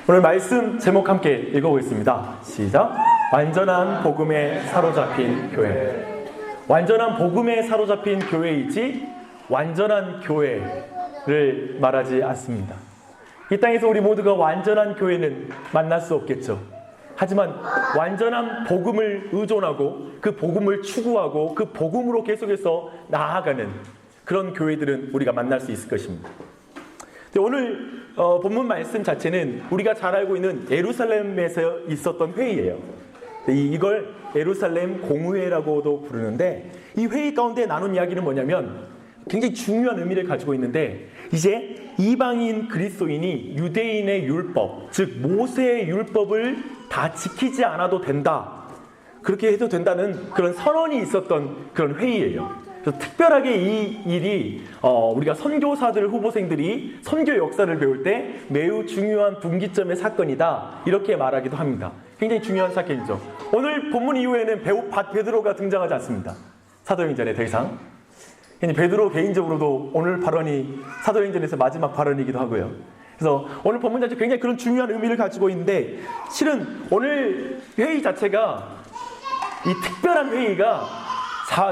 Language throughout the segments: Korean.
오늘 말씀 제목 함께 읽어보겠습니다. 시작. 완전한 복음에 사로잡힌 교회. 완전한 복음에 사로잡힌 교회이지 완전한 교회를 말하지 않습니다. 이 땅에서 우리 모두가 완전한 교회는 만날 수 없겠죠. 하지만 완전한 복음을 의존하고 그 복음을 추구하고 그 복음으로 계속해서 나아가는 그런 교회들은 우리가 만날 수 있을 것입니다. 오늘 본문 말씀 자체는 우리가 잘 알고 있는 예루살렘에서 있었던 회의예요. 이걸 예루살렘 공회라고도 부르는데, 이 회의 가운데 나눈 이야기는 뭐냐면 굉장히 중요한 의미를 가지고 있는데, 이제 이방인 그리스도인이 유대인의 율법, 즉 모세의 율법을 다 지키지 않아도 된다, 그렇게 해도 된다는 그런 선언이 있었던 그런 회의예요. 그래서 특별하게 이 일이 우리가 선교사들 후보생들이 선교 역사를 배울 때 매우 중요한 분기점의 사건이다, 이렇게 말하기도 합니다. 굉장히 중요한 사건이죠. 오늘 본문 이후에는 배우 베드로가 등장하지 않습니다. 사도행전에 더 이상. 베드로 개인적으로도 오늘 발언이 사도행전에서 마지막 발언이기도 하고요. 그래서 오늘 본문 자체 굉장히 그런 중요한 의미를 가지고 있는데, 실은 오늘 회의 자체가, 이 특별한 회의가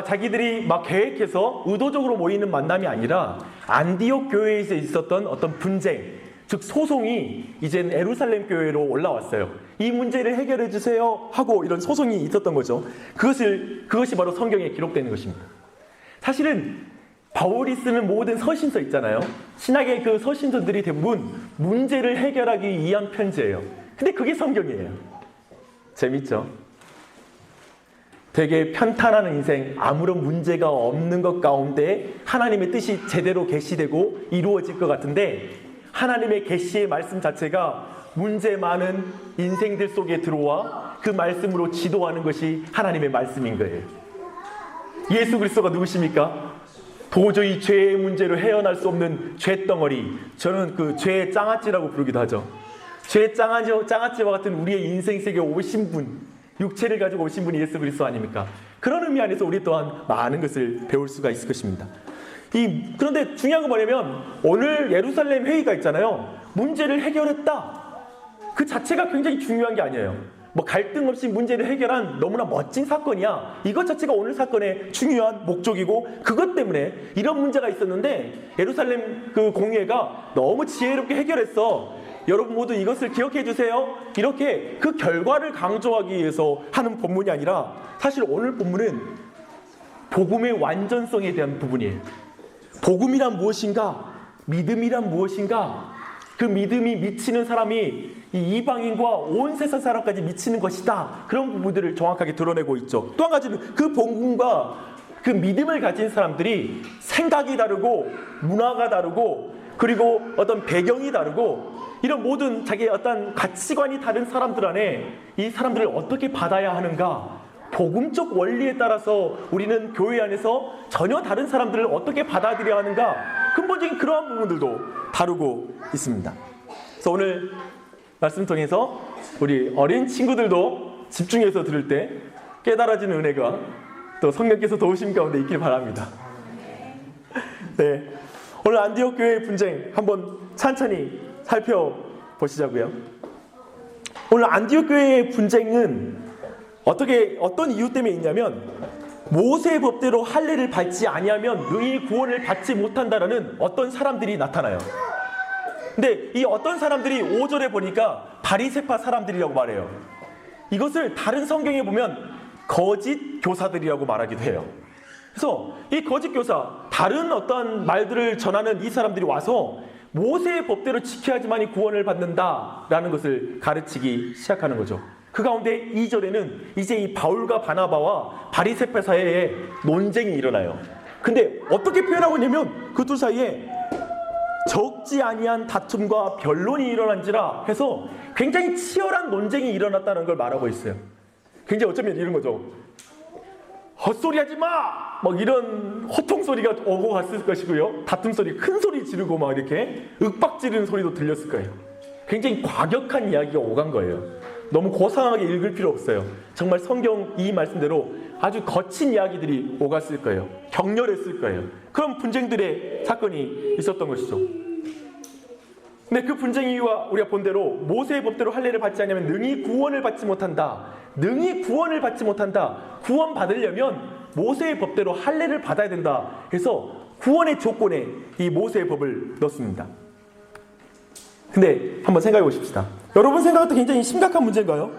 자기들이 막 계획해서 의도적으로 모이는 만남이 아니라 안디옥 교회에서 있었던 어떤 분쟁, 즉 소송이 이젠 예루살렘 교회로 올라왔어요. 이 문제를 해결해 주세요 하고 이런 소송이 있었던 거죠. 그것이 바로 성경에 기록되는 것입니다. 사실은 바울이 쓰는 모든 서신서 있잖아요. 신학의 그 서신서들이 대부분 문제를 해결하기 위한 편지예요. 근데 그게 성경이에요. 재밌죠? 되게 편탄한 인생, 아무런 문제가 없는 것 가운데 하나님의 뜻이 제대로 계시되고 이루어질 것 같은데, 하나님의 계시의 말씀 자체가 문제 많은 인생들 속에 들어와 그 말씀으로 지도하는 것이 하나님의 말씀인 거예요. 예수 그리스도가 누구십니까? 도저히 죄의 문제로 헤어날 수 없는 죄덩어리, 저는 그 죄의 장아찌라고 부르기도 하죠. 죄의 장아찌와 같은 우리의 인생 속에 오신 분, 육체를 가지고 오신 분이 예수 그리스도 아닙니까? 그런 의미 안에서 우리 또한 많은 것을 배울 수가 있을 것입니다. 그런데 중요한 건 뭐냐면, 오늘 예루살렘 회의가 있잖아요. 문제를 해결했다, 그 자체가 굉장히 중요한 게 아니에요. 갈등 없이 문제를 해결한 너무나 멋진 사건이야, 이것 자체가 오늘 사건의 중요한 목적이고, 그것 때문에 이런 문제가 있었는데 예루살렘 그 공회가 너무 지혜롭게 해결했어, 여러분 모두 이것을 기억해 주세요, 이렇게 그 결과를 강조하기 위해서 하는 본문이 아니라, 사실 오늘 본문은 복음의 완전성에 대한 부분이에요. 복음이란 무엇인가? 믿음이란 무엇인가? 그 믿음이 미치는 사람이 이 이방인과 온 세상 사람까지 미치는 것이다, 그런 부분들을 정확하게 드러내고 있죠. 또 한 가지는 그 복음과 그 믿음을 가진 사람들이 생각이 다르고 문화가 다르고 그리고 어떤 배경이 다르고 이런 모든 자기의 어떤 가치관이 다른 사람들 안에 이 사람들을 어떻게 받아야 하는가, 복음적 원리에 따라서 우리는 교회 안에서 전혀 다른 사람들을 어떻게 받아들여야 하는가, 근본적인 그러한 부분들도 다루고 있습니다. 그래서 오늘 말씀 통해서 우리 어린 친구들도 집중해서 들을 때 깨달아지는 은혜가 또 성령께서 도우심 가운데 있길 바랍니다. 네, 오늘 안디옥 교회의 분쟁 한번 천천히 살펴보시자고요. 오늘 안디옥 교회의 분쟁은 어떤 이유 때문에 있냐면, 모세의 법대로 할례를 밟지 아니하면 너희 구원을 받지 못한다라는 어떤 사람들이 나타나요. 근데 이 어떤 사람들이 5절에 보니까 바리새파 사람들이라고 말해요. 이것을 다른 성경에 보면 거짓 교사들이라고 말하기도 해요. 그래서 이 거짓 교사, 다른 어떤 말들을 전하는 이 사람들이 와서 모세의 법대로 지켜야지만이 구원을 받는다라는 것을 가르치기 시작하는 거죠. 그 가운데 2절에는 이제 이 바울과 바나바와 바리새파 사이에 논쟁이 일어나요. 근데 어떻게 표현하고 있냐면, 그 둘 사이에 적지 아니한 다툼과 변론이 일어난지라 해서 굉장히 치열한 논쟁이 일어났다는 걸 말하고 있어요. 굉장히 어쩌면 이런 거죠. 헛소리 하지 마! 이런 호통 소리가 오고 갔을 것이고요. 다툼 소리, 큰 소리 지르고 이렇게 윽박 지르는 소리도 들렸을 거예요. 굉장히 과격한 이야기가 오간 거예요. 너무 고상하게 읽을 필요 없어요. 정말 성경 이 말씀대로 아주 거친 이야기들이 오갔을 거예요. 격렬했을 거예요. 그런 분쟁들의 사건이 있었던 것이죠. 근데 그 분쟁이와 우리가 본 대로 모세의 법대로 할례를 받지 않으면 능히 구원을 받지 못한다. 능히 구원을 받지 못한다. 구원 받으려면 모세의 법대로 할례를 받아야 된다. 그래서 구원의 조건에 이 모세의 법을 넣습니다. 근데 한번 생각해 보십시다. 여러분 생각할 때 굉장히 심각한 문제인가요?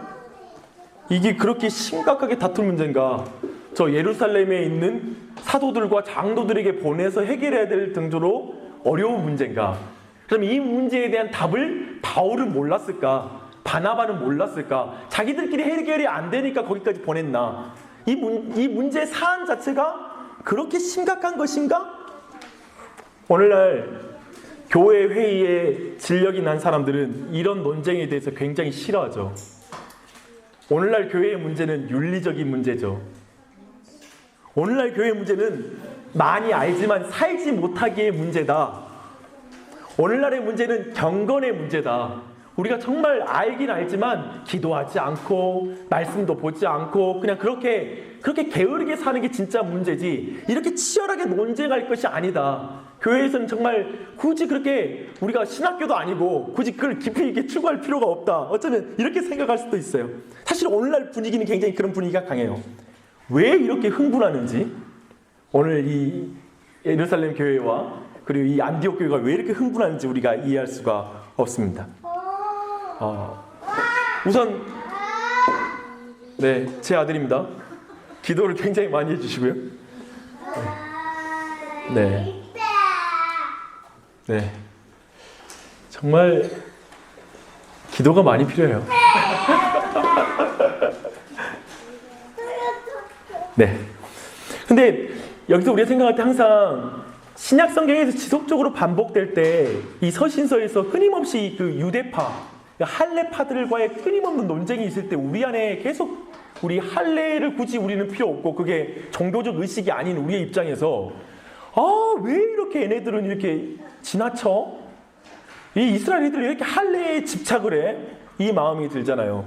이게 그렇게 심각하게 다툴 문제인가? 저 예루살렘에 있는 사도들과 장로들에게 보내서 해결해야 될 정도로 어려운 문제인가? 그럼 이 문제에 대한 답을 바울은 몰랐을까? 바나바는 몰랐을까? 자기들끼리 해결이 안 되니까 거기까지 보냈나? 이 문제의 사안 자체가 그렇게 심각한 것인가? 오늘날 교회 회의에 진력이 난 사람들은 이런 논쟁에 대해서 굉장히 싫어하죠. 오늘날 교회의 문제는 윤리적인 문제죠. 오늘날 교회의 문제는 많이 알지만 살지 못하기의 문제다. 오늘날의 문제는 경건의 문제다. 우리가 정말 알긴 알지만 기도하지 않고 말씀도 보지 않고 그냥 그렇게 게으르게 사는 게 진짜 문제지, 이렇게 치열하게 논쟁할 것이 아니다. 교회에서는 정말 굳이 그렇게 우리가 신학교도 아니고 굳이 그걸 깊이 있게 추구할 필요가 없다. 어쩌면 이렇게 생각할 수도 있어요. 사실 오늘날 분위기는 굉장히 그런 분위기가 강해요. 왜 이렇게 흥분하는지, 오늘 이 예루살렘 교회와 그리고 이 안디옥 교회가 왜 이렇게 흥분하는지 우리가 이해할 수가 없습니다. 우선 제 아들입니다. 기도를 굉장히 많이 해주시고요. 정말 기도가 많이 필요해요. 근데 여기서 우리가 생각할 때 항상 신약 성경에서 지속적으로 반복될 때 이 서신서에서 끊임없이 그 유대파, 할례파들과의 끊임없는 논쟁이 있을 때 우리 안에 계속 우리 할례를 굳이 우리는 필요 없고 그게 종교적 의식이 아닌 우리의 입장에서 왜 이렇게 얘네들은 이렇게 지나쳐? 이 이스라엘 애들이 이렇게 할례에 집착을 해? 이 마음이 들잖아요.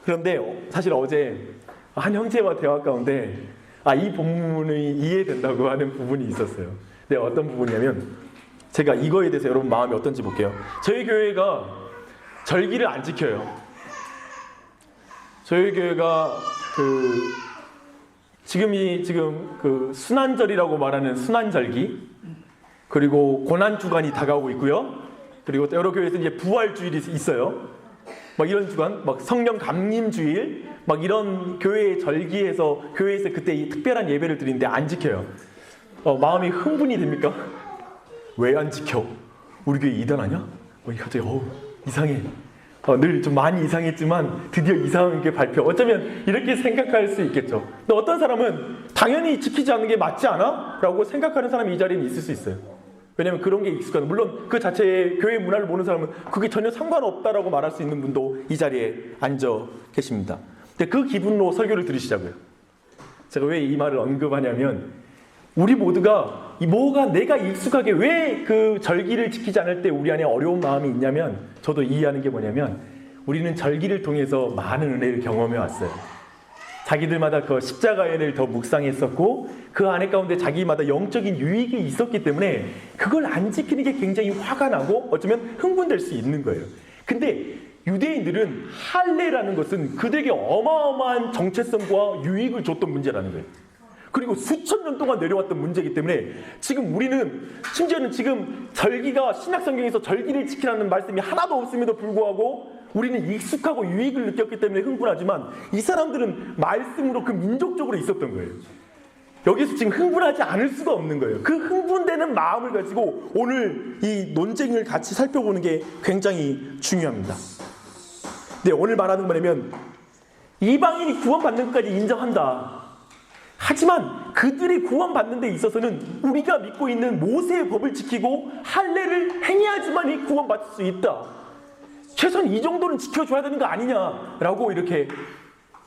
그런데 사실 어제 한 형제와 대화 가운데 이 본문이 이해된다고 하는 부분이 있었어요. 근데 어떤 부분이냐면, 제가 이거에 대해서 여러분 마음이 어떤지 볼게요. 저희 교회가 절기를 안 지켜요. 저희 교회가 지금 그 순환절이라고 말하는 순환절기, 그리고 고난주간이 다가오고 있고요. 그리고 여러 교회에서 이제 부활주일이 있어요. 막 이런 주간, 막 성령 감림주일, 막 이런 교회의 절기에서 교회에서 그때 이 특별한 예배를 드리는데 안 지켜요. 마음이 흥분이 됩니까? 왜 안 지켜? 우리 교회 이단 아니야? 갑자기 이상해. 늘 좀 많이 이상했지만 드디어 이상한 게 발표. 어쩌면 이렇게 생각할 수 있겠죠. 근데 어떤 사람은 당연히 지키지 않는 게 맞지 않아? 라고 생각하는 사람이 이 자리에 있을 수 있어요. 왜냐면 그런 게 익숙한, 물론 그 자체의 교회 문화를 보는 사람은 그게 전혀 상관없다라고 말할 수 있는 분도 이 자리에 앉아 계십니다. 근데 그 기분으로 설교를 들으시자고요. 제가 왜 이 말을 언급하냐면, 우리 모두가 뭐가 내가 익숙하게 왜 그 절기를 지키지 않을 때 우리 안에 어려운 마음이 있냐면, 저도 이해하는 게 뭐냐면, 우리는 절기를 통해서 많은 은혜를 경험해 왔어요. 자기들마다 그 십자가의 은혜를 더 묵상했었고, 그 안에 가운데 자기마다 영적인 유익이 있었기 때문에 그걸 안 지키는 게 굉장히 화가 나고 어쩌면 흥분될 수 있는 거예요. 근데 유대인들은 할례라는 것은 그들에게 어마어마한 정체성과 유익을 줬던 문제라는 거예요. 그리고 수천 년 동안 내려왔던 문제이기 때문에 지금 우리는, 심지어는 지금 절기가 신약 성경에서 절기를 지키라는 말씀이 하나도 없음에도 불구하고 우리는 익숙하고 유익을 느꼈기 때문에 흥분하지만, 이 사람들은 말씀으로 그 민족적으로 있었던 거예요. 여기서 지금 흥분하지 않을 수가 없는 거예요. 그 흥분되는 마음을 가지고 오늘 이 논쟁을 같이 살펴보는 게 굉장히 중요합니다. 근데 오늘 말하는 뭐냐면, 이방인이 구원받는 것까지 인정한다. 하지만 그들이 구원받는 데 있어서는 우리가 믿고 있는 모세의 법을 지키고 할례를 행해야지만이 구원받을 수 있다. 최소한 이 정도는 지켜줘야 되는 거 아니냐라고 이렇게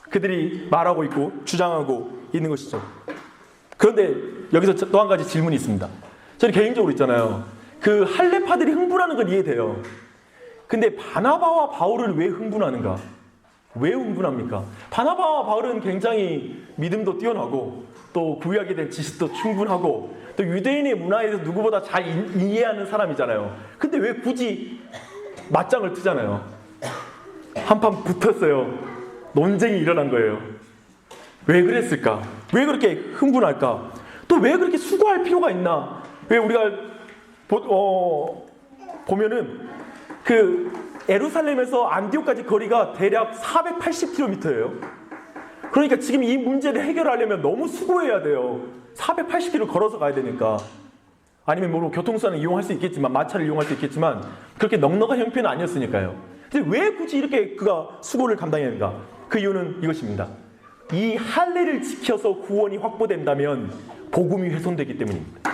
그들이 말하고 있고 주장하고 있는 것이죠. 그런데 여기서 또 한 가지 질문이 있습니다. 저는 개인적으로 있잖아요. 그 할례파들이 흥분하는 건 이해돼요. 근데 바나바와 바울은 왜 흥분하는가? 왜 흥분합니까? 바나바와 바울은 굉장히 믿음도 뛰어나고 또 구약에 대한 지식도 충분하고 또 또 유대인의 문화에 대해서 누구보다 잘 이해하는 사람이잖아요. 근데 왜 굳이 맞짱을 뜨잖아요. 한판 붙었어요. 논쟁이 일어난 거예요. 왜 그랬을까? 왜 그렇게 흥분할까? 또 왜 그렇게 수고할 필요가 있나? 왜 우리가 보면은 그 예루살렘에서 안디옥까지 거리가 대략 480km예요. 그러니까 지금 이 문제를 해결하려면 너무 수고해야 돼요. 480km 걸어서 가야 되니까. 아니면 뭐 교통수단을 이용할 수 있겠지만, 마차를 이용할 수 있겠지만 그렇게 넉넉한 형편은 아니었으니까요. 근데 왜 굳이 이렇게 그가 수고를 감당해야 하는가? 그 이유는 이것입니다. 이 할례를 지켜서 구원이 확보된다면 복음이 훼손되기 때문입니다.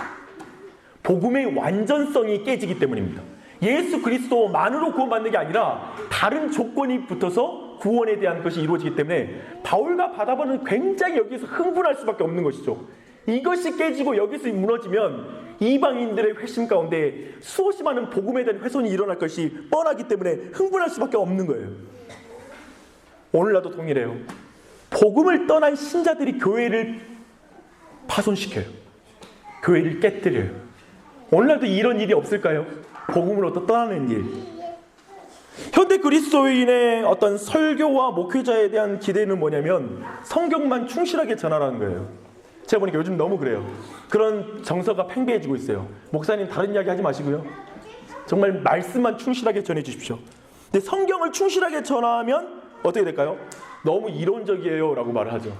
복음의 완전성이 깨지기 때문입니다. 예수 그리스도만으로 구원받는 게 아니라 다른 조건이 붙어서 구원에 대한 것이 이루어지기 때문에 바울과 바나바는 굉장히 여기서 흥분할 수밖에 없는 것이죠. 이것이 깨지고 여기서 무너지면 이방인들의 회심 가운데 수없이 많은 복음에 대한 훼손이 일어날 것이 뻔하기 때문에 흥분할 수밖에 없는 거예요. 오늘날도 동일해요. 복음을 떠난 신자들이 교회를 파손시켜요. 교회를 깨뜨려요. 오늘날도 이런 일이 없을까요? 복음으로부터 떠나는 일. 현대 그리스도인의 어떤 설교와 목회자에 대한 기대는 뭐냐면 성경만 충실하게 전하라는 거예요. 제가 보니까 요즘 너무 그래요. 그런 정서가 팽배해지고 있어요. 목사님 다른 이야기 하지 마시고요. 정말 말씀만 충실하게 전해 주십시오. 근데 성경을 충실하게 전하면 어떻게 될까요? 너무 이론적이에요 라고 말을 하죠.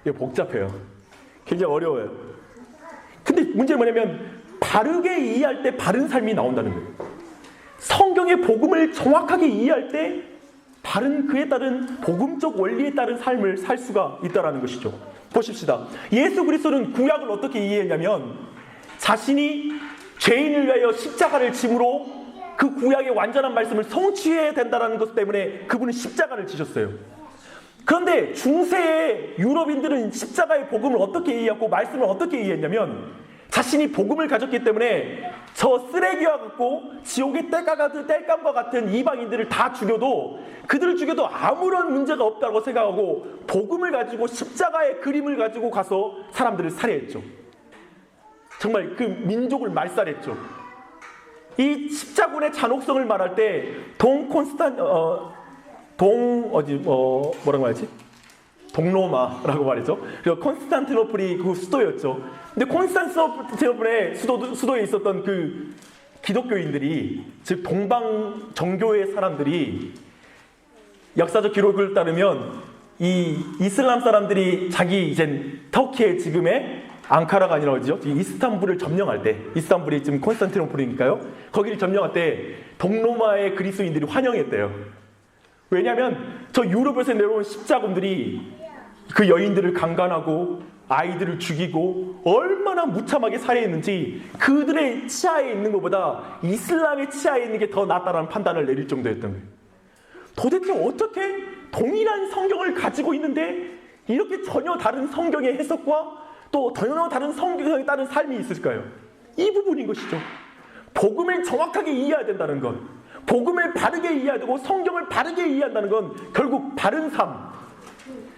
이게 복잡해요. 굉장히 어려워요. 근데 문제는 뭐냐면 바르게 이해할 때 바른 삶이 나온다는 거예요. 성경의 복음을 정확하게 이해할 때 바른 그에 따른 복음적 원리에 따른 삶을 살 수가 있다는 것이죠. 보십시다. 예수 그리스도는 구약을 어떻게 이해했냐면 자신이 죄인을 위하여 십자가를 짐으로 그 구약의 완전한 말씀을 성취해야 된다는 것 때문에 그분은 십자가를 지셨어요. 그런데 중세의 유럽인들은 십자가의 복음을 어떻게 이해하고 말씀을 어떻게 이해했냐면 자신이 복음을 가졌기 때문에 저 쓰레기와 같고 지옥의 땔감과 같은 이방인들을 다 죽여도 그들을 죽여도 아무런 문제가 없다고 생각하고 복음을 가지고 십자가의 그림을 가지고 가서 사람들을 살해했죠. 정말 그 민족을 말살했죠. 이 십자군의 잔혹성을 말할 때 뭐라고 말하지? 동로마라고 말했죠. 그리고 콘스탄티노플이 그 수도였죠. 근데 콘스탄티노플의 수도에 있었던 그 기독교인들이, 즉 동방 정교의 사람들이 역사적 기록을 따르면 이 이슬람 사람들이 자기 이제 터키의 지금의 앙카라가 아니라 어디죠? 이스탄불을 점령할 때, 이스탄불이 지금 콘스탄티노플이니까요. 거기를 점령할 때 동로마의 그리스도인들이 환영했대요. 왜냐하면 저 유럽에서 내려온 십자군들이 그 여인들을 강간하고 아이들을 죽이고 얼마나 무참하게 살해했는지 그들의 치하에 있는 것보다 이슬람의 치하에 있는 게 더 낫다라는 판단을 내릴 정도였던 거예요. 도대체 어떻게 동일한 성경을 가지고 있는데 이렇게 전혀 다른 성경의 해석과 또 전혀 다른 성경에 따른 삶이 있을까요? 이 부분인 것이죠. 복음을 정확하게 이해해야 된다는 것, 복음을 바르게 이해해야 되고 성경을 바르게 이해한다는 건 결국 바른 삶,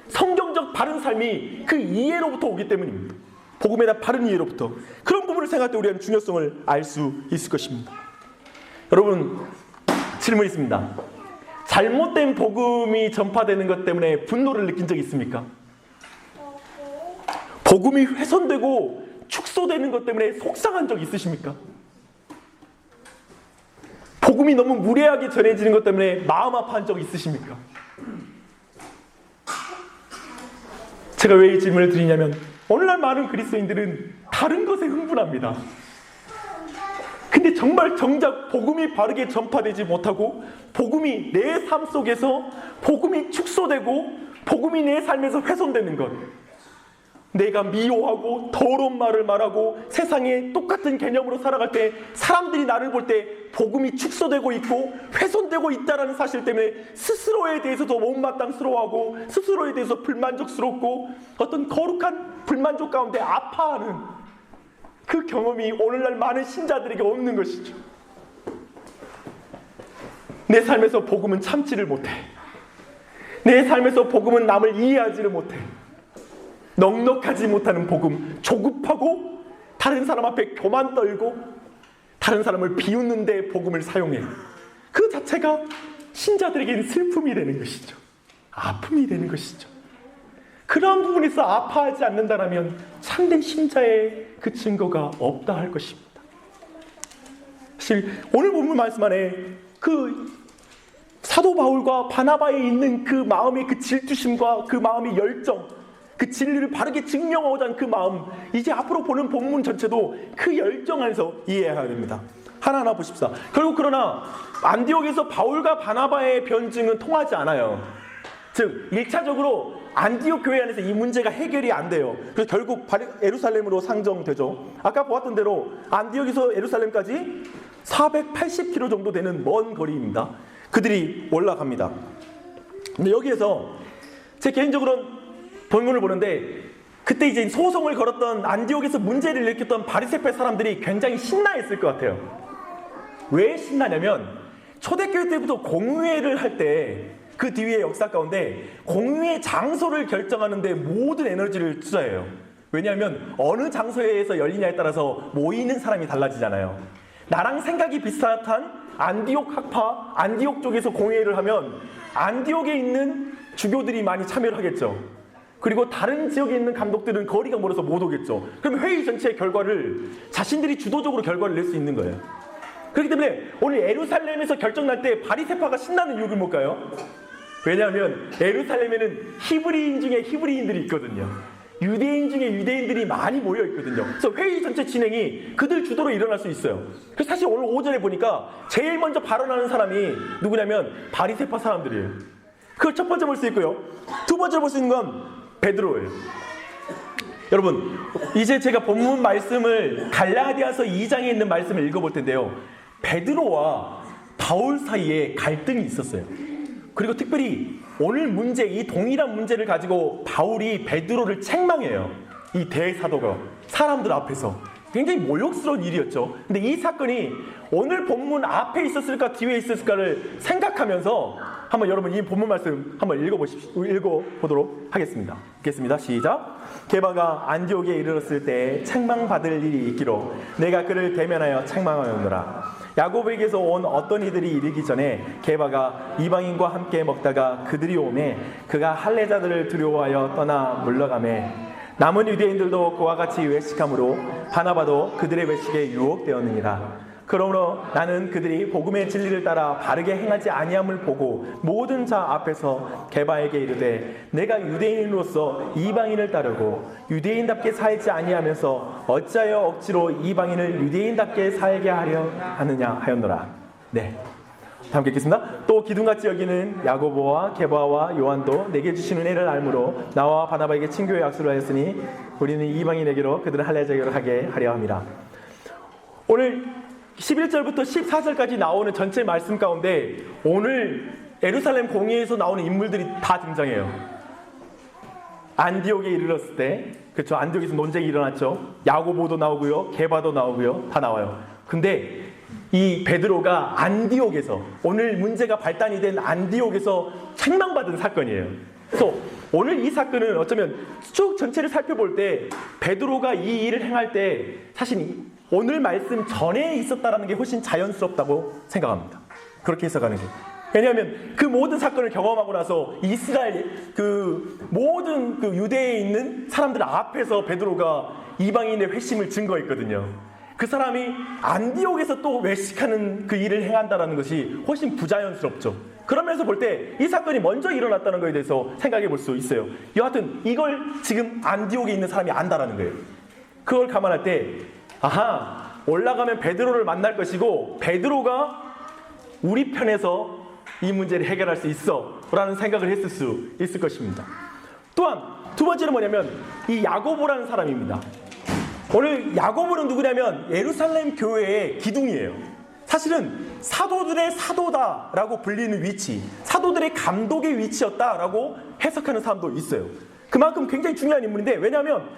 성경적 바른 삶이 그 이해로부터 오기 때문입니다. 복음에 대한 바른 이해로부터. 그런 부분을 생각할 때 우리는 중요성을 알 수 있을 것입니다. 여러분, 질문 있습니다. 잘못된 복음이 전파되는 것 때문에 분노를 느낀 적 있습니까? 복음이 훼손되고 축소되는 것 때문에 속상한 적 있으십니까? 복음이 너무 무례하게 전해지는 것 때문에 마음 아파한 적 있으십니까? 제가 왜 이 질문을 드리냐면 오늘날 많은 그리스도인들은 다른 것에 흥분합니다. 근데 정말 정작 복음이 바르게 전파되지 못하고 복음이 내 삶 속에서 복음이 축소되고 복음이 내 삶에서 훼손되는 것, 내가 미워하고 더러운 말을 말하고 세상에 똑같은 개념으로 살아갈 때 사람들이 나를 볼 때 복음이 축소되고 있고 훼손되고 있다는 사실 때문에 스스로에 대해서도 못마땅스러워하고 스스로에 대해서 불만족스럽고 어떤 거룩한 불만족 가운데 아파하는 그 경험이 오늘날 많은 신자들에게 없는 것이죠. 내 삶에서 복음은 참지를 못해. 내 삶에서 복음은 남을 이해하지를 못해. 넉넉하지 못하는 복음, 조급하고 다른 사람 앞에 교만 떨고 다른 사람을 비웃는 데 복음을 사용해. 그 자체가 신자들에게는 슬픔이 되는 것이죠. 아픔이 되는 것이죠. 그러한 부분에서 아파하지 않는다면 참된 신자의 그 증거가 없다 할 것입니다. 사실 오늘 본문 말씀 안에 그 사도 바울과 바나바에 있는 그 마음의 그 질투심과 그 마음의 열정, 그 진리를 바르게 증명하고자 하는 그 마음, 이제 앞으로 보는 본문 전체도 그 열정 안에서 이해해야 됩니다. 하나하나 보십시다. 결국 그러나 안디옥에서 바울과 바나바의 변증은 통하지 않아요. 즉 1차적으로 안디옥 교회 안에서 이 문제가 해결이 안 돼요. 그래서 결국 예루살렘으로 상정되죠. 아까 보았던 대로 안디옥에서 예루살렘까지 480km 정도 되는 먼 거리입니다. 그들이 올라갑니다. 근데 여기에서 제 개인적으로는 본문을 보는데 그때 이제 소송을 걸었던 안디옥에서 문제를 일으켰던 바리새파 사람들이 굉장히 신나했을 것 같아요. 왜 신나냐면 초대교회 때부터 공회를 할 때 그 뒤의 역사 가운데 공회 장소를 결정하는데 모든 에너지를 투자해요. 왜냐하면 어느 장소에서 열리냐에 따라서 모이는 사람이 달라지잖아요. 나랑 생각이 비슷한 안디옥 학파, 안디옥 쪽에서 공회를 하면 안디옥에 있는 주교들이 많이 참여를 하겠죠. 그리고 다른 지역에 있는 감독들은 거리가 멀어서 못 오겠죠. 그럼 회의 전체의 결과를 자신들이 주도적으로 결과를 낼 수 있는 거예요. 그렇기 때문에 오늘 예루살렘에서 결정날 때 바리새파가 신나는 이유를 뭘까요? 왜냐하면 예루살렘에는 히브리인 중에 히브리인들이 있거든요. 유대인 중에 유대인들이 많이 모여 있거든요. 그래서 회의 전체 진행이 그들 주도로 일어날 수 있어요. 그래서 사실 오늘 오전에 보니까 제일 먼저 발언하는 사람이 누구냐면 바리새파 사람들이에요. 그걸 첫 번째 볼 수 있고요. 두 번째 볼 수 있는 건 베드로예요. 여러분, 이제 제가 본문 말씀을 갈라디아서 2장에 있는 말씀을 읽어볼 텐데요. 베드로와 바울 사이에 갈등이 있었어요. 그리고 특별히 오늘 문제, 이 동일한 문제를 가지고 바울이 베드로를 책망해요. 이 대사도가 사람들 앞에서. 굉장히 모욕스러운 일이었죠. 근데 이 사건이 오늘 본문 앞에 있었을까 뒤에 있었을까를 생각하면서 한번 여러분 이 본문 말씀 한번 읽어보도록 하겠습니다. 읽겠습니다. 시작. 게바가 안디옥에 이르렀을 때 책망받을 일이 있기로 내가 그를 대면하여 책망하였노라. 야고보에게서 온 어떤 이들이 이르기 전에 게바가 이방인과 함께 먹다가 그들이 오매 그가 할례자들을 두려워하여 떠나 물러가매 남은 유대인들도 그와 같이 외식함으로 바나바도 그들의 외식에 유혹되었느니라. 그러므로 나는 그들이 복음의 진리를 따라 바르게 행하지 아니함을 보고 모든 자 앞에서 게바에게 이르되 내가 유대인으로서 이방인을 따르고 유대인답게 살지 아니하면서 어찌하여 억지로 이방인을 유대인답게 살게 하려 하느냐 하였노라. 네, 함께 읽겠습니다. 또 기둥같이 여기는 야고보와 게바와 요한도 내게 주신 은혜를 알므로 나와 바나바에게 친교의 약속을 하였으니 우리는 이방인에게로 그들을 할례자에게로 하게 하려 함이라. 오늘 11절부터 14절까지 나오는 전체 말씀 가운데 오늘 예루살렘 공회에서 나오는 인물들이 다 등장해요. 안디옥에 이르렀을 때, 그렇죠, 안디옥에서 논쟁이 일어났죠. 야고보도 나오고요, 게바도 나오고요, 다 나와요. 근데 이 베드로가 안디옥에서, 오늘 문제가 발단이 된 안디옥에서 책망받은 사건이에요. 그래서 오늘 이 사건은 어쩌면 쭉 전체를 살펴볼 때 베드로가 이 일을 행할 때 사실 오늘 말씀 전에 있었다라는 게 훨씬 자연스럽다고 생각합니다. 그렇게 해석하는 게. 왜냐하면 그 모든 사건을 경험하고 나서 이스라엘 그 모든 그 유대에 있는 사람들 앞에서 베드로가 이방인의 회심을 증거했거든요. 그 사람이 안디옥에서 또 외식하는 그 일을 행한다는 것이 훨씬 부자연스럽죠. 그러면서 볼 때 이 사건이 먼저 일어났다는 것에 대해서 생각해 볼 수 있어요. 여하튼 이걸 지금 안디옥에 있는 사람이 안다라는 거예요. 그걸 감안할 때 아하, 올라가면 베드로를 만날 것이고 베드로가 우리 편에서 이 문제를 해결할 수 있어 라는 생각을 했을 수 있을 것입니다. 또한 두 번째는 뭐냐면 이 야고보라는 사람입니다. 오늘 야고보는 누구냐면 예루살렘 교회의 기둥이에요. 사실은 사도들의 사도다라고 불리는 위치, 사도들의 감독의 위치였다라고 해석하는 사람도 있어요. 그만큼 굉장히 중요한 인물인데, 왜냐하면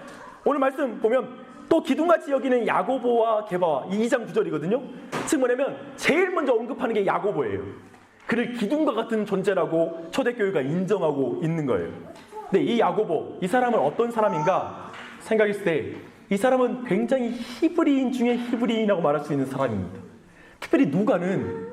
오늘 말씀 보면 또 기둥같이 여기는 야고보와 게바와 2장 9절이거든요. 즉 뭐냐면 제일 먼저 언급하는 게 야고보예요. 그를 기둥과 같은 존재라고 초대교회가 인정하고 있는 거예요. 근데 이 야고보, 이 사람은 어떤 사람인가 생각했을 때 이 사람은 굉장히 히브리인 중에 히브리인이라고 말할 수 있는 사람입니다. 특별히 누가는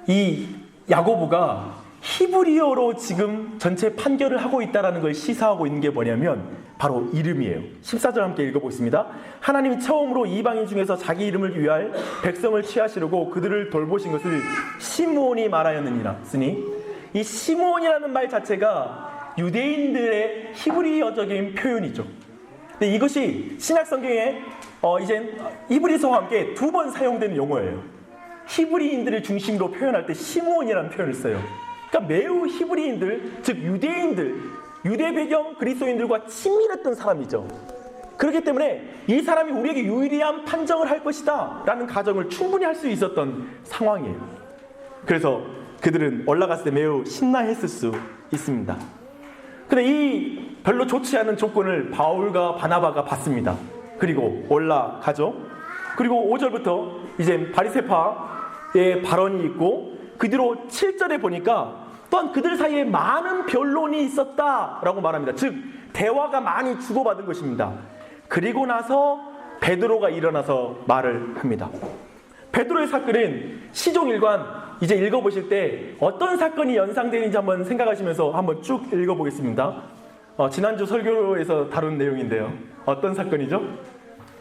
이 야고보가 히브리어로 지금 전체 판결을 하고 있다는 걸 시사하고 있는 게 뭐냐면 바로 이름이에요. 14절 함께 읽어보겠습니다. 하나님이 처음으로 이방인 중에서 자기 이름을 위할 백성을 취하시려고 그들을 돌보신 것을 시므온이 말하였느니라.쓰니 이 시므온이라는 말 자체가 유대인들의 히브리어적인 표현이죠. 근데 이것이 신약 성경에 이제 히브리서와 함께 2번 사용되는 용어예요. 히브리인들을 중심으로 표현할 때 시므온이라는 표현을 써요. 그러니까 매우 히브리인들, 즉 유대인들, 유대 배경 그리스도인들과 친밀했던 사람이죠. 그렇기 때문에 이 사람이 우리에게 유리한 판정을 할 것이다 라는 가정을 충분히 할 수 있었던 상황이에요. 그래서 그들은 올라갔을 때 매우 신나했을 수 있습니다. 근데 이 별로 좋지 않은 조건을 바울과 바나바가 받습니다. 그리고 올라가죠. 그리고 5절부터 이제 바리새파의 발언이 있고 그 뒤로 7절에 보니까 또한 그들 사이에 많은 변론이 있었다라고 말합니다. 즉 대화가 많이 주고받은 것입니다. 그리고 나서 베드로가 일어나서 말을 합니다. 베드로의 사건은 시종일관 이제 읽어보실 때 어떤 사건이 연상되는지 한번 생각하시면서 한번 쭉 읽어보겠습니다. 지난주 설교에서 다룬 내용인데요. 어떤 사건이죠?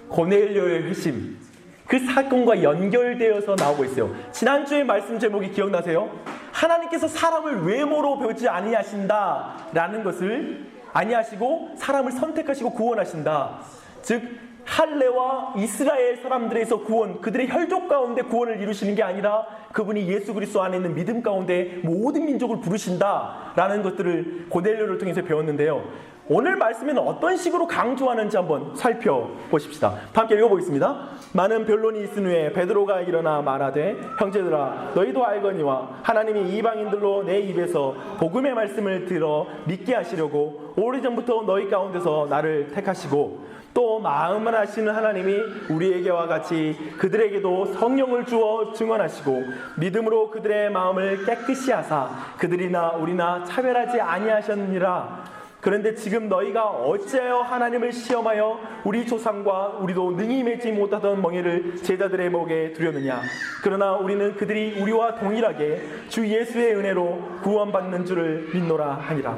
고넬료의 회심. 그 사건과 연결되어서 나오고 있어요. 지난주의 말씀 제목이 기억나세요? 하나님께서 사람을 외모로 보지 아니하신다라는 것을 아니하시고 사람을 선택하시고 구원하신다. 즉 할례와 이스라엘 사람들에서 구원, 그들의 혈족 가운데 구원을 이루시는 게 아니라 그분이 예수 그리스도 안에 있는 믿음 가운데 모든 민족을 부르신다라는 것들을 고넬료를 통해서 배웠는데요. 오늘 말씀에는 어떤 식으로 강조하는지 한번 살펴보십시다. 함께 읽어보겠습니다. 많은 변론이 있은 후에 베드로가 일어나 말하되 형제들아 너희도 알거니와 하나님이 이방인들로 내 입에서 복음의 말씀을 들어 믿게 하시려고 오래전부터 너희 가운데서 나를 택하시고 또 마음을 아시는 하나님이 우리에게와 같이 그들에게도 성령을 주어 증언하시고 믿음으로 그들의 마음을 깨끗이 하사 그들이나 우리나 차별하지 아니하셨느니라. 그런데 지금 너희가 어찌하여 하나님을 시험하여 우리 조상과 우리도 능히 맺지 못하던 멍에를 제자들의 목에 두려느냐. 그러나 우리는 그들이 우리와 동일하게 주 예수의 은혜로 구원받는 줄을 믿노라 하니라.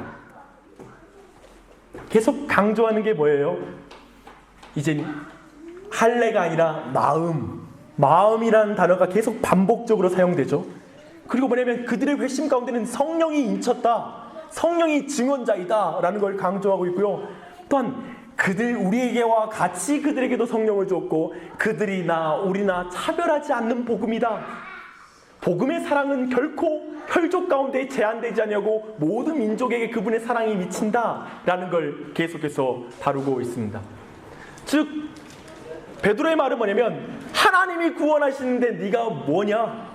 계속 강조하는 게 뭐예요? 이제 할례가 아니라 마음이라는 단어가 계속 반복적으로 사용되죠. 그리고 뭐냐면 그들의 회심 가운데는 성령이 인쳤다, 성령이 증언자이다 라는 걸 강조하고 있고요. 또한 우리에게와 같이 그들에게도 성령을 줬고 그들이나 우리나 차별하지 않는 복음이다. 복음의 사랑은 결코 혈족 가운데 제한되지 않냐고 모든 민족에게 그분의 사랑이 미친다 라는 걸 계속해서 다루고 있습니다. 즉 베드로의 말은 뭐냐면 하나님이 구원하시는데 네가 뭐냐?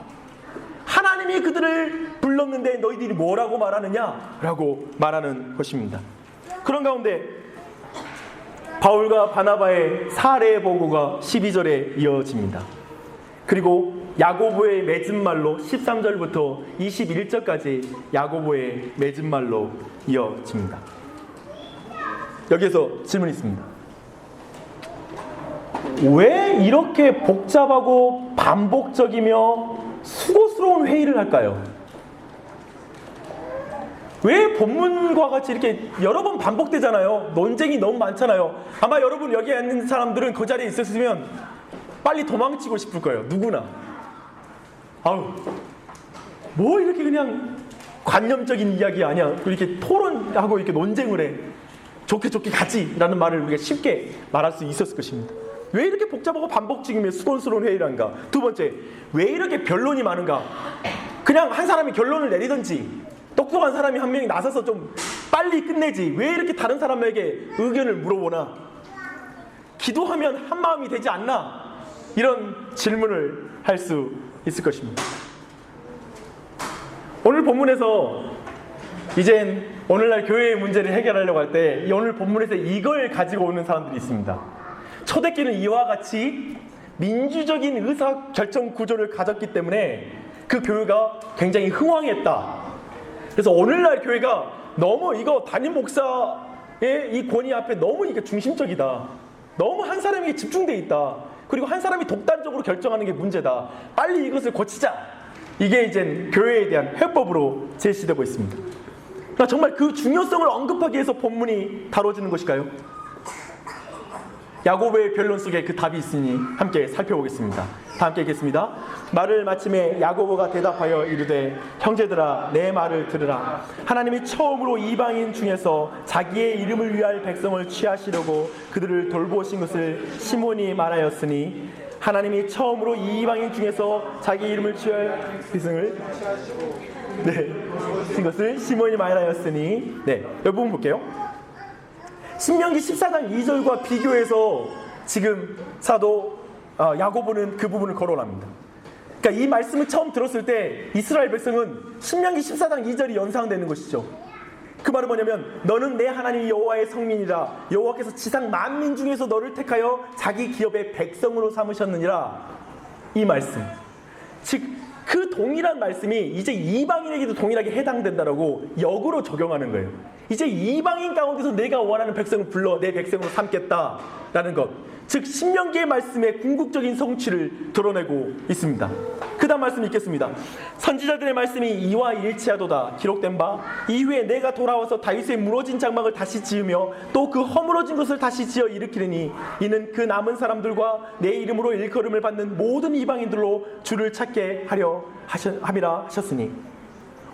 하나님이 그들을 불렀는데 너희들이 뭐라고 말하느냐? 라고 말하는 것입니다. 그런 가운데 바울과 바나바의 사례 보고가 12절에 이어집니다. 그리고 야고보의 맺은 말로 13절부터 21절까지 야고보의 맺은 말로 이어집니다. 여기에서 질문이 있습니다. 왜 이렇게 복잡하고 반복적이며 수고스러운 회의를 할까요? 왜 본문과 같이 이렇게 여러 번 반복되잖아요. 논쟁이 너무 많잖아요. 아마 여러분 여기에 있는 사람들은 그 자리에 있었으면 빨리 도망치고 싶을 거예요. 누구나. 뭐 이렇게 그냥 관념적인 이야기 아니야. 이렇게 토론하고 이렇게 논쟁을 해. 좋게 가지 라는 말을 우리가 쉽게 말할 수 있었을 것입니다. 왜 이렇게 복잡하고 반복적이며 수고스러운 회의란가? 두 번째, 왜 이렇게 변론이 많은가? 그냥 한 사람이 결론을 내리든지 똑똑한 사람이 한 명이 나서서 좀 빨리 끝내지 왜 이렇게 다른 사람에게 의견을 물어보나? 기도하면 한 마음이 되지 않나? 이런 질문을 할 수 있을 것입니다. 오늘 본문에서 이젠 오늘날 교회의 문제를 해결하려고 할 때 오늘 본문에서 이걸 가지고 오는 사람들이 있습니다. 초대교회는 이와 같이 민주적인 의사결정 구조를 가졌기 때문에 그 교회가 굉장히 흥왕했다. 그래서 오늘날 교회가 너무 이거 담임 목사의 이 권위 앞에 너무 이게 중심적이다. 너무 한 사람에게 집중돼 있다. 그리고 한 사람이 독단적으로 결정하는 게 문제다. 빨리 이것을 고치자. 이게 이제 교회에 대한 해법으로 제시되고 있습니다. 그러나 정말 그 중요성을 언급하기 위해서 본문이 다뤄지는 것일까요? 야고보의 변론 속에 그 답이 있으니 함께 살펴보겠습니다. 다 함께 읽겠습니다. 말을 마침에 야고보가 대답하여 이르되 형제들아 내 말을 들으라. 하나님이 처음으로 이방인 중에서 자기의 이름을 위할 백성을 취하시려고 그들을 돌보신 것을 시몬이 말하였으니 하나님이 처음으로 이방인 중에서 자기 이름을 취할 백성을 이것을 시몬이 말하였으니 이 부분 볼게요. 신명기 14장 2절과 비교해서 지금 사도 야고보는 그 부분을 거론합니다. 그러니까 이 말씀을 처음 들었을 때 이스라엘 백성은 신명기 14장 2절이 연상되는 것이죠. 그 말은 뭐냐면 너는 내 하나님 여호와의 성민이라. 여호와께서 지상 만민 중에서 너를 택하여 자기 기업의 백성으로 삼으셨느니라. 이 말씀, 즉 그 동일한 말씀이 이제 이방인에게도 동일하게 해당된다라고 역으로 적용하는 거예요. 이제 이방인 가운데서 내가 원하는 백성을 불러 내 백성으로 삼겠다라는 것, 즉 신명기의 말씀의 궁극적인 성취를 드러내고 있습니다. 그 다음 말씀 읽겠습니다. 선지자들의 말씀이 이와 일치하도다. 기록된 바 이후에 내가 돌아와서 다윗의 무너진 장막을 다시 지으며 또 그 허물어진 것을 다시 지어 일으키리니 이는 그 남은 사람들과 내 이름으로 일컬음을 받는 모든 이방인들로 주를 찾게 함이라 하셨으니.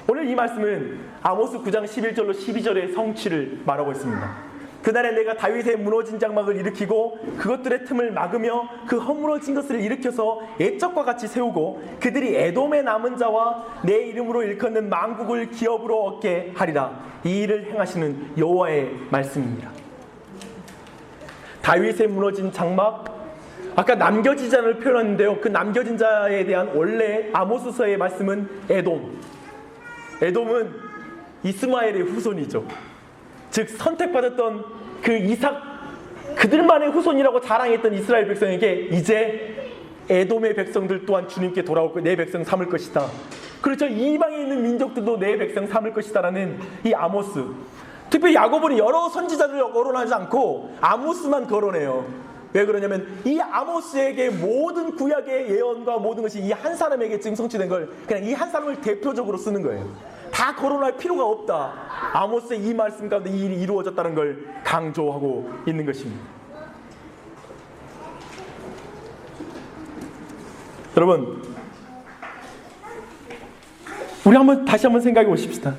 오늘 이 말씀은 아모스 9장 11절로 12절의 성취를 말하고 있습니다. 그날에 내가 다윗의 무너진 장막을 일으키고 그것들의 틈을 막으며 그 허물어진 것을 일으켜서 옛적과 같이 세우고 그들이 에돔의 남은 자와 내 이름으로 일컫는 만국을 기업으로 얻게 하리라. 이 일을 행하시는 여호와의 말씀입니다. 다윗의 무너진 장막, 아까 남겨진 자를 표현했는데요. 그 남겨진 자에 대한 원래 아모스서의 말씀은 에돔은 이스마엘의 후손이죠. 즉 선택받았던 그 이삭, 그들만의 후손이라고 자랑했던 이스라엘 백성에게 이제 에돔의 백성들 또한 주님께 돌아올 거, 내 백성 삼을 것이다. 그렇죠. 이방에 있는 민족들도 내 백성 삼을 것이다라는 이 아모스. 특별히 야고보는 여러 선지자들을 거론하지 않고 아모스만 거론해요. 왜 그러냐면 이 아모스에게 모든 구약의 예언과 모든 것이 이 한 사람에게 지금 성취된 걸 그냥 이 한 사람을 대표적으로 쓰는 거예요. 다 거론할 필요가 없다. 아모스의 이 말씀 가운데 이 일이 이루어졌다는 걸 강조하고 있는 것입니다. 여러분, 우리 다시 한번 생각해 보십시다.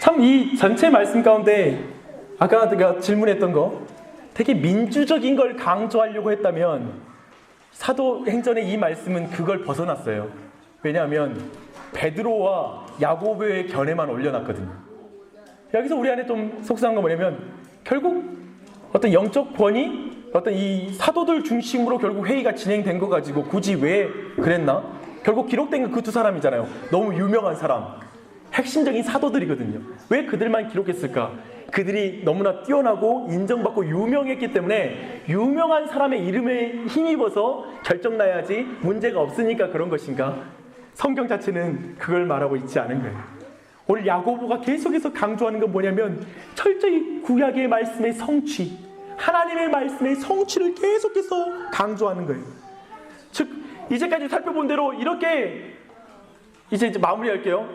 참 이 전체 말씀 가운데 아까 제가 질문했던 거 되게 민주적인 걸 강조하려고 했다면 사도행전의 이 말씀은 그걸 벗어났어요. 왜냐하면 베드로와 야고보의 견해만 올려놨거든요. 여기서 우리 안에 좀 속상한 건 뭐냐면 결국 어떤 영적 권위, 어떤 이 사도들 중심으로 결국 회의가 진행된 거 가지고 굳이 왜 그랬나? 결국 기록된 건 그 두 사람이잖아요. 너무 유명한 사람, 핵심적인 사도들이거든요. 왜 그들만 기록했을까? 그들이 너무나 뛰어나고 인정받고 유명했기 때문에 유명한 사람의 이름에 힘입어서 결정나야지 문제가 없으니까 그런 것인가? 성경 자체는 그걸 말하고 있지 않은 거예요. 오늘 야고보가 계속해서 강조하는 건 뭐냐면 철저히 구약의 말씀의 성취, 하나님의 말씀의 성취를 계속해서 강조하는 거예요. 즉 이제까지 살펴본 대로 이렇게 이제 마무리할게요.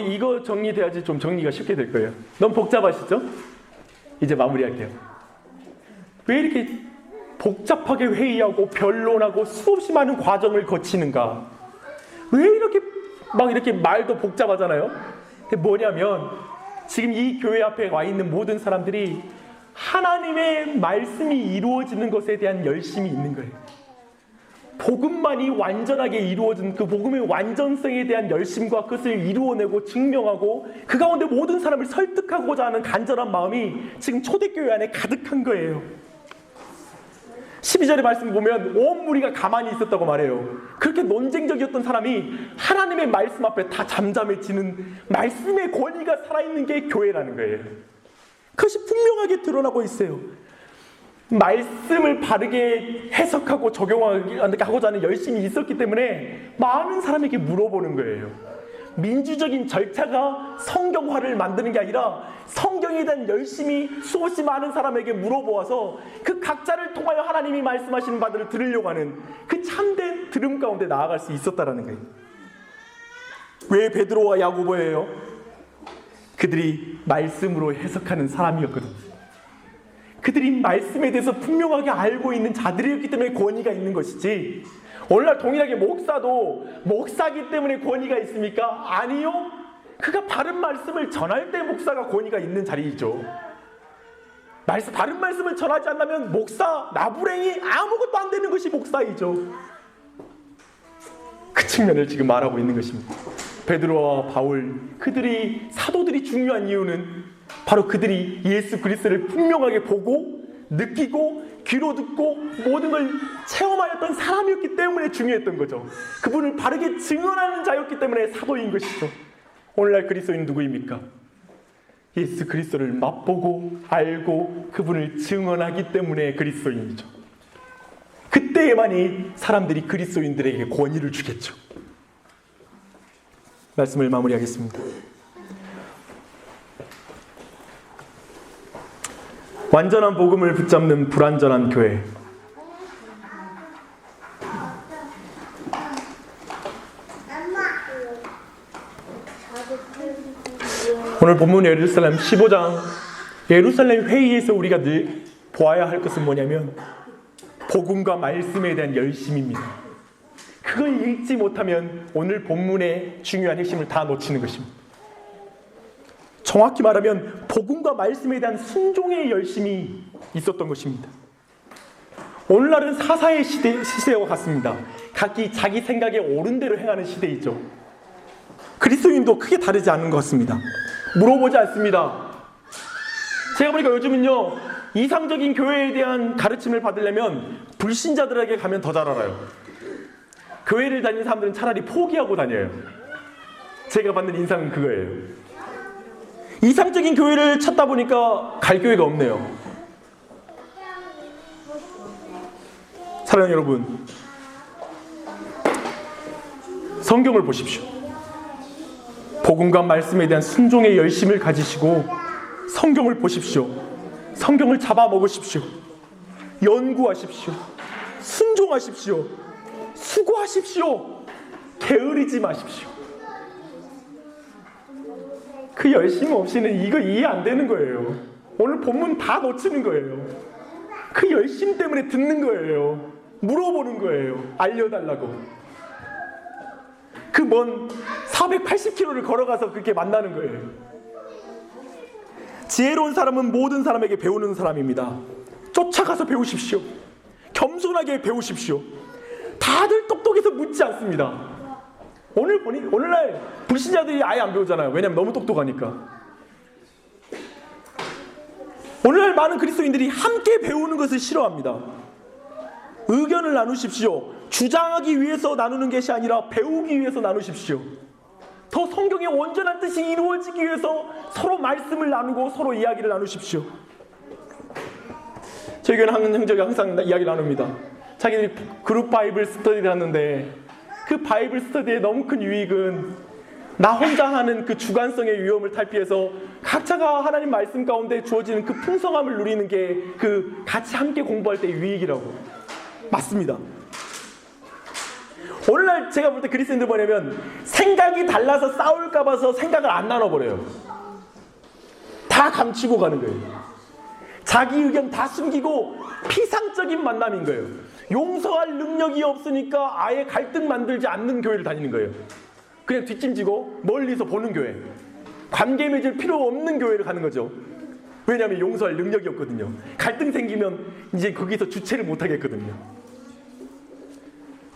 이거 정리돼야지 좀 정리가 쉽게 될 거예요. 너무 복잡하시죠? 이제 마무리할게요. 왜 이렇게 복잡하게 회의하고 변론하고 수없이 많은 과정을 거치는가? 왜 이렇게 말도 복잡하잖아요? 근데 뭐냐면 지금 이 교회 앞에 와 있는 모든 사람들이 하나님의 말씀이 이루어지는 것에 대한 열심이 있는 거예요. 복음만이 완전하게 이루어진 그 복음의 완전성에 대한 열심과 그것을 이루어내고 증명하고 그 가운데 모든 사람을 설득하고자 하는 간절한 마음이 지금 초대교회 안에 가득한 거예요. 12절의 말씀 보면 온 무리가 가만히 있었다고 말해요. 그렇게 논쟁적이었던 사람이 하나님의 말씀 앞에 다 잠잠해지는 말씀의 권위가 살아있는 게 교회라는 거예요. 그것이 분명하게 드러나고 있어요. 말씀을 바르게 해석하고 적용하고자 하는 열심이 있었기 때문에 많은 사람에게 물어보는 거예요. 민주적인 절차가 성경화를 만드는 게 아니라 성경에 대한 열심히 수없이 많은 사람에게 물어보아서 그 각자를 통하여 하나님이 말씀하시는 바들을 들으려고 하는 그 참된 들음 가운데 나아갈 수 있었다라는 거예요. 왜 베드로와 야고보예요? 그들이 말씀으로 해석하는 사람이었거든. 그들이 말씀에 대해서 분명하게 알고 있는 자들이었기 때문에 권위가 있는 것이지, 오늘날 동일하게 목사도 목사기 때문에 권위가 있습니까? 아니요. 그가 바른 말씀을 전할 때 목사가 권위가 있는 자리이죠. 바른 말씀을 전하지 않다면 목사, 나부랭이 아무것도 안 되는 것이 목사이죠. 그 측면을 지금 말하고 있는 것입니다. 베드로와 바울, 그들이 사도들이 중요한 이유는 바로 그들이 예수 그리스도를 분명하게 보고 느끼고 귀로 듣고 모든 걸 체험하였던 사람이었기 때문에 중요했던 거죠. 그분을 바르게 증언하는 자였기 때문에 사도인 것이죠. 오늘날 그리스도인 누구입니까? 예수 그리스도를 맛보고 알고 그분을 증언하기 때문에 그리스도인이죠. 그때에만이 사람들이 그리스도인들에게 권위를 주겠죠. 말씀을 마무리하겠습니다. 완전한 복음을 붙잡는 불완전한 교회. 오늘 본문 예루살렘 15장 예루살렘 회의에서 우리가 늘 보아야 할 것은 뭐냐면 복음과 말씀에 대한 열심입니다. 그걸 읽지 못하면 오늘 본문의 중요한 핵심을 다 놓치는 것입니다. 정확히 말하면 복음과 말씀에 대한 순종의 열심이 있었던 것입니다. 오늘날은 사사의 시대와 같습니다. 각기 자기 생각에 옳은 대로 행하는 시대이죠. 그리스도인도 크게 다르지 않은 것 같습니다. 물어보지 않습니다. 제가 보니까 요즘은요, 이상적인 교회에 대한 가르침을 받으려면 불신자들에게 가면 더 잘 알아요. 교회를 다니는 사람들은 차라리 포기하고 다녀요. 제가 받는 인상은 그거예요. 이상적인 교회를 찾다 보니까 갈 교회가 없네요. 사랑하는 여러분, 성경을 보십시오. 복음과 말씀에 대한 순종의 열심을 가지시고 성경을 보십시오. 성경을 잡아먹으십시오. 연구하십시오. 순종하십시오. 수고하십시오. 게으르지 마십시오. 그 열심 없이는 이거 이해 안 되는 거예요. 오늘 본문 다 놓치는 거예요. 그 열심 때문에 듣는 거예요. 물어보는 거예요. 알려달라고. 그 먼 480km를 걸어가서 그렇게 만나는 거예요. 지혜로운 사람은 모든 사람에게 배우는 사람입니다. 쫓아가서 배우십시오. 겸손하게 배우십시오. 다들 똑똑해서 묻지 않습니다. 오늘날 불신자들이 아예 안 배우잖아요. 왜냐하면 너무 똑똑하니까. 오늘날 많은 그리스도인들이 함께 배우는 것을 싫어합니다. 의견을 나누십시오. 주장하기 위해서 나누는 것이 아니라 배우기 위해서 나누십시오. 더 성경의 온전한 뜻이 이루어지기 위해서 서로 말씀을 나누고 서로 이야기를 나누십시오. 저희 교회는 형제가 항상 이야기 나눕니다. 자기들이 그룹 바이블 스터디를 하는데 그 바이블 스터디의 너무 큰 유익은 나 혼자 하는 그 주관성의 위험을 탈피해서 각자가 하나님 말씀 가운데 주어지는 그 풍성함을 누리는 게 그 같이 함께 공부할 때의 유익이라고. 맞습니다. 오늘날 제가 볼 때 그리스도인들 뭐냐면 생각이 달라서 싸울까 봐서 생각을 안 나눠버려요. 다 감추고 가는 거예요. 자기 의견 다 숨기고 피상적인 만남인 거예요. 용서할 능력이 없으니까 아예 갈등 만들지 않는 교회를 다니는 거예요. 그냥 뒷짐지고 멀리서 보는 교회. 관계 맺을 필요 없는 교회를 가는 거죠. 왜냐하면 용서할 능력이 없거든요. 갈등 생기면 이제 거기서 주체를 못 하겠거든요.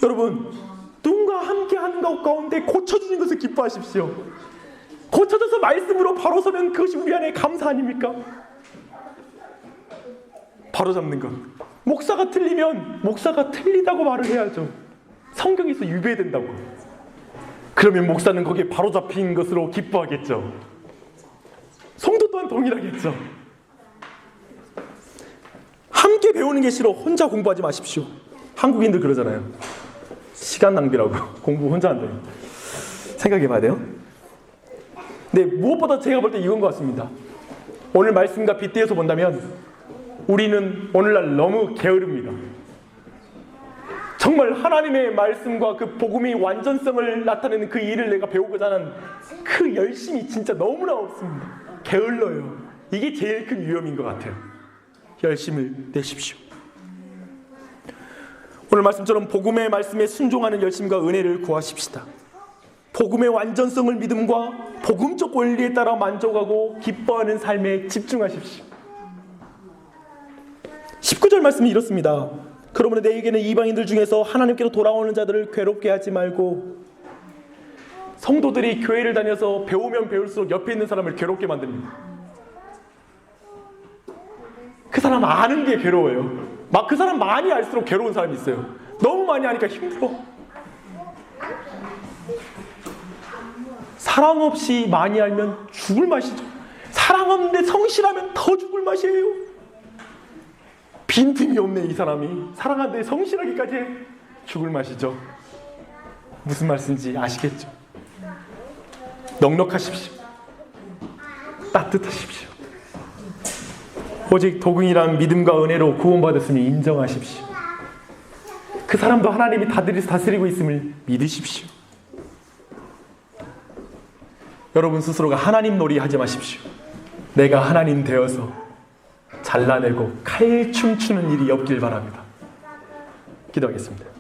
여러분, 누군가 함께 하는 것 가운데 고쳐주는 것을 기뻐하십시오. 고쳐져서 말씀으로 바로 서면 그것이 우리 안에 감사 아닙니까? 바로 잡는 것. 목사가 틀리면 목사가 틀리다고 말을 해야죠. 성경에서 유배된다고. 그러면 목사는 거기에 바로 잡힌 것으로 기뻐하겠죠. 성도 또한 동일하겠죠. 함께 배우는 게 싫어 혼자 공부하지 마십시오. 한국인들 그러잖아요. 시간 낭비라고 공부 혼자 한다요. 생각해봐야 돼요. 근데 무엇보다 제가 볼 때 이건 것 같습니다. 오늘 말씀과 빗대어서 본다면 우리는 오늘날 너무 게으릅니다. 정말 하나님의 말씀과 그 복음의 완전성을 나타내는 그 일을 내가 배우고자 하는 그 열심이 진짜 너무나 없습니다. 게을러요. 이게 제일 큰 위험인 것 같아요. 열심을 내십시오. 오늘 말씀처럼 복음의 말씀에 순종하는 열심과 은혜를 구하십시다. 복음의 완전성을 믿음과 복음적 원리에 따라 만족하고 기뻐하는 삶에 집중하십시오. 19절 말씀이 이렇습니다. 그러므로 너희에게는 이방인들 중에서 하나님께로 돌아오는 자들을 괴롭게 하지 말고. 성도들이 교회를 다녀서 배우면 배울수록 옆에 있는 사람을 괴롭게 만듭니다. 그 사람 아는 게 괴로워요. 막 그 사람 많이 알수록 괴로운 사람이 있어요. 너무 많이 하니까 힘들어. 사랑 없이 많이 알면 죽을 맛이죠. 사랑 없는데 성실하면 더 죽을 맛이에요. 빈틈이 없네. 이 사람이 사랑하는데 성실하기까지 해. 죽을 맛이죠. 무슨 말씀인지 아시겠죠? 넉넉하십시오. 따뜻하십시오. 오직 도금이란 믿음과 은혜로 구원받았음을 인정하십시오. 그 사람도 하나님이 다스리고 있음을 믿으십시오. 여러분 스스로가 하나님 놀이 하지 마십시오. 내가 하나님 되어서 잘라내고 칼춤 추는 일이 없길 바랍니다. 기도하겠습니다.